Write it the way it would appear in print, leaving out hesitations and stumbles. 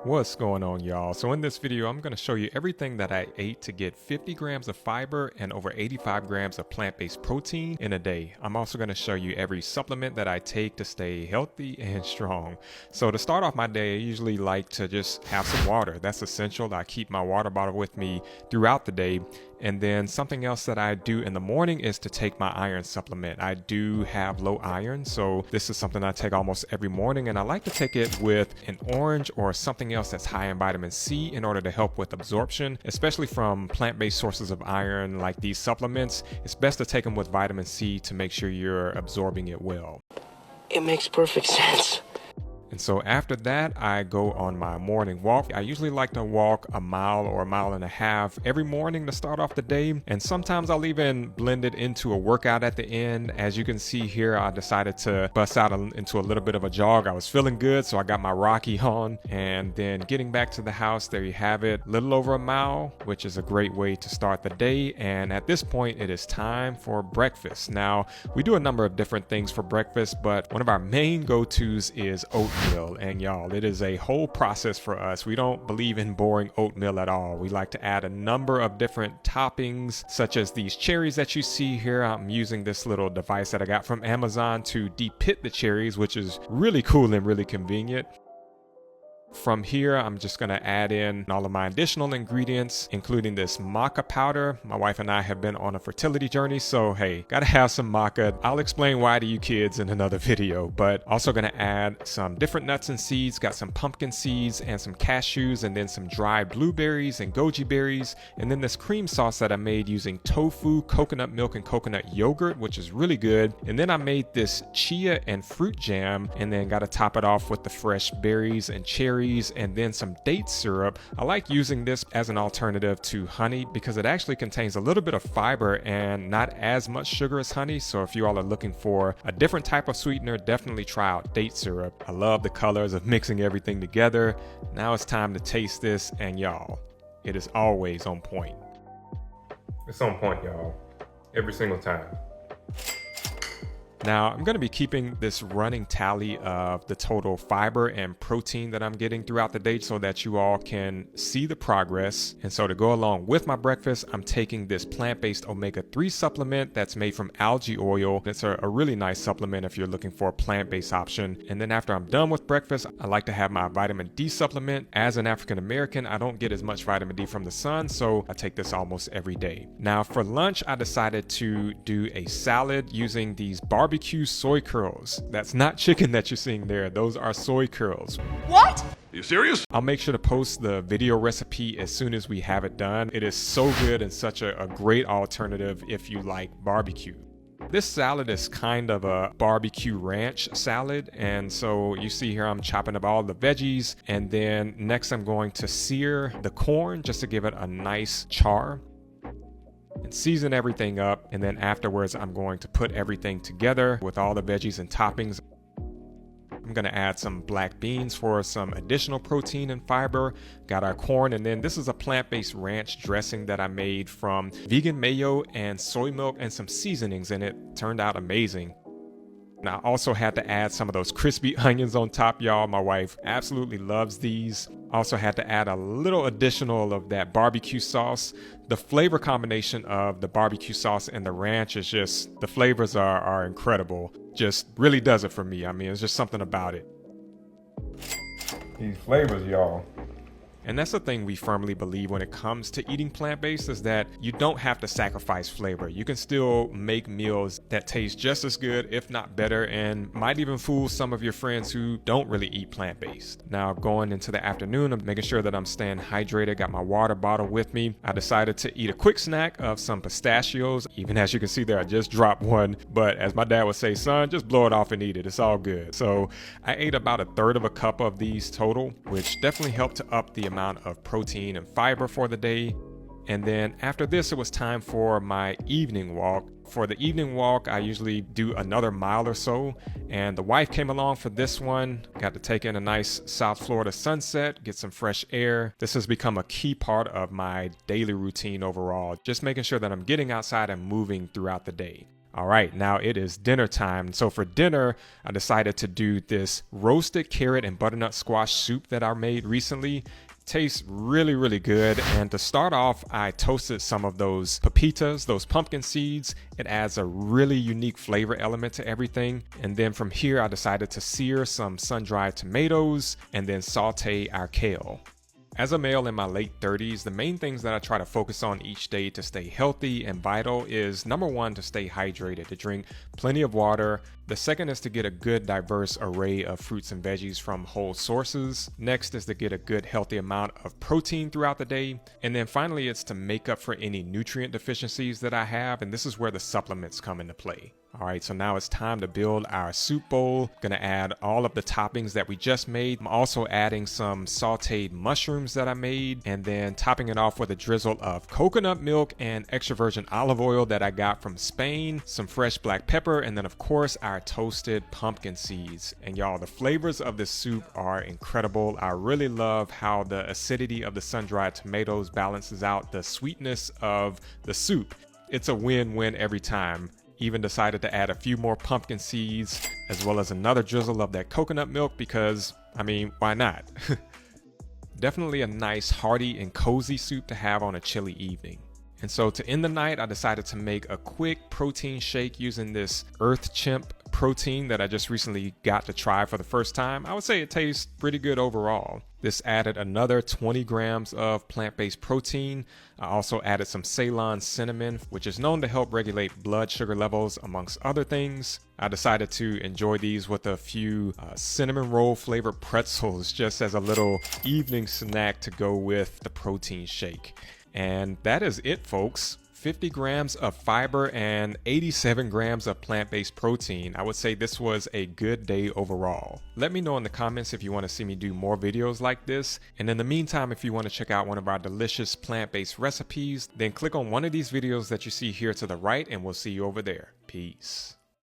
What's going on, y'all? So in this video, I'm going to show you everything that I ate to get 50 grams of fiber and over 85 grams of plant-based protein in a day. I'm also going to show you every supplement that I take to stay healthy and strong. So to start off my day, I usually like to just have some water. That's essential. I keep my water bottle with me throughout the day. And then something else that I do in the morning is to take my iron supplement. I do have low iron, so this is something I take almost every morning, and I like to take it with an orange or something else that's high in vitamin C in order to help with absorption, especially from plant-based sources of iron like these supplements. It's best to take them with vitamin C to make sure you're absorbing it well. It makes perfect sense. And so after that, I go on my morning walk. I usually like to walk a mile or a mile and a half every morning to start off the day. And sometimes I'll even blend it into a workout at the end. As you can see here, I decided to bust out into a little bit of a jog. I was feeling good, so I got my Rocky on. And then getting back to the house, there you have it. A little over a mile, which is a great way to start the day. And at this point, it is time for breakfast. Now, we do a number of different things for breakfast, but one of our main go-tos is oatmeal. And y'all, it is a whole process for us. We don't believe in boring oatmeal at all. We like to add a number of different toppings, such as these cherries that you see here. I'm using this little device that I got from Amazon to de-pit the cherries, which is really cool and really convenient. From here, I'm just going to add in all of my additional ingredients, including this maca powder. My wife and I have been on a fertility journey, so hey, gotta have some maca. I'll explain why to you kids in another video, but also going to add some different nuts and seeds. Got some pumpkin seeds and some cashews, and then some dried blueberries and goji berries, and then this cream sauce that I made using tofu, coconut milk, and coconut yogurt, which is really good. And then I made this chia and fruit jam, and then got to top it off with the fresh berries and cherries and then some date syrup. I like using this as an alternative to honey because it actually contains a little bit of fiber and not as much sugar as honey. So if you all are looking for a different type of sweetener, definitely try out date syrup. I love the colors of mixing everything together. Now it's time to taste this, and y'all, it is always on point. It's on point, y'all, every single time. Now, I'm going to be keeping this running tally of the total fiber and protein that I'm getting throughout the day so that you all can see the progress. And so to go along with my breakfast, I'm taking this plant-based omega-3 supplement that's made from algae oil. It's a really nice supplement if you're looking for a plant-based option. And then after I'm done with breakfast, I like to have my vitamin D supplement. As an African American, I don't get as much vitamin D from the sun, so I take this almost every day. Now, for lunch, I decided to do a salad using these barbecue soy curls. That's not chicken that you're seeing there. Those are soy curls. What? Are you serious? I'll make sure to post the video recipe as soon as we have it done. It is so good and such a great alternative if you like barbecue. This salad is kind of a barbecue ranch salad, and so you see here I'm chopping up all the veggies, and then next I'm going to sear the corn just to give it a nice char and season everything up. And then afterwards I'm going to put everything together with all the veggies and toppings. I'm going to add some black beans for some additional protein and fiber. Got our corn, and then this is a plant-based ranch dressing that I made from vegan mayo and soy milk and some seasonings, and it turned out amazing. And I also had to add some of those crispy onions on top, y'all. My wife absolutely loves these. Also had to add a little additional of that barbecue sauce. The flavor combination of the barbecue sauce and the ranch is just, the flavors are incredible. Just really does it for me. I mean, it's just something about it. These flavors, y'all. And that's the thing we firmly believe when it comes to eating plant-based, is that you don't have to sacrifice flavor. You can still make meals that taste just as good, if not better, and might even fool some of your friends who don't really eat plant-based. Now, going into the afternoon, I'm making sure that I'm staying hydrated, got my water bottle with me. I decided to eat a quick snack of some pistachios. Even as you can see there, I just dropped one, but as my dad would say, son, just blow it off and eat it. It's all good. So I ate about a third of a cup of these total, which definitely helped to up the amount of protein and fiber for the day. And then after this, it was time for my evening walk. For the evening walk, I usually do another mile or so, and the wife came along for this one. Got to take in a nice South Florida sunset, get some fresh air. This has become a key part of my daily routine overall, just making sure that I'm getting outside and moving throughout the day. All right, now it is dinner time. So for dinner, I decided to do this roasted carrot and butternut squash soup that I made recently. It tastes really, really good. And to start off, I toasted some of those pepitas, those pumpkin seeds. It adds a really unique flavor element to everything. And then from here, I decided to sear some sun-dried tomatoes and then saute our kale. As a male in my late 30s, the main things that I try to focus on each day to stay healthy and vital is number one, to stay hydrated, to drink plenty of water. The second is to get a good diverse array of fruits and veggies from whole sources. Next is to get a good healthy amount of protein throughout the day. And then finally, it's to make up for any nutrient deficiencies that I have. And this is where the supplements come into play. All right, so now it's time to build our soup bowl. Gonna add all of the toppings that we just made. I'm also adding some sauteed mushrooms that I made, and then topping it off with a drizzle of coconut milk and extra virgin olive oil that I got from Spain, some fresh black pepper, and then of course our toasted pumpkin seeds. And y'all, the flavors of this soup are incredible. I really love how the acidity of the sun-dried tomatoes balances out the sweetness of the soup. It's a win-win every time. Even decided to add a few more pumpkin seeds as well as another drizzle of that coconut milk because, I mean, why not? Definitely a nice, hearty, and cozy soup to have on a chilly evening. And so to end the night, I decided to make a quick protein shake using this Earth Chimp protein that I just recently got to try for the first time. I would say it tastes pretty good overall. This added another 20 grams of plant-based protein. I also added some Ceylon cinnamon, which is known to help regulate blood sugar levels, amongst other things. I decided to enjoy these with a few cinnamon roll flavored pretzels just as a little evening snack to go with the protein shake. And that is it, folks. 50 grams of fiber and 87 grams of plant-based protein. I would say this was a good day overall. Let me know in the comments if you want to see me do more videos like this. And in the meantime, if you want to check out one of our delicious plant-based recipes, then click on one of these videos that you see here to the right and we'll see you over there. Peace.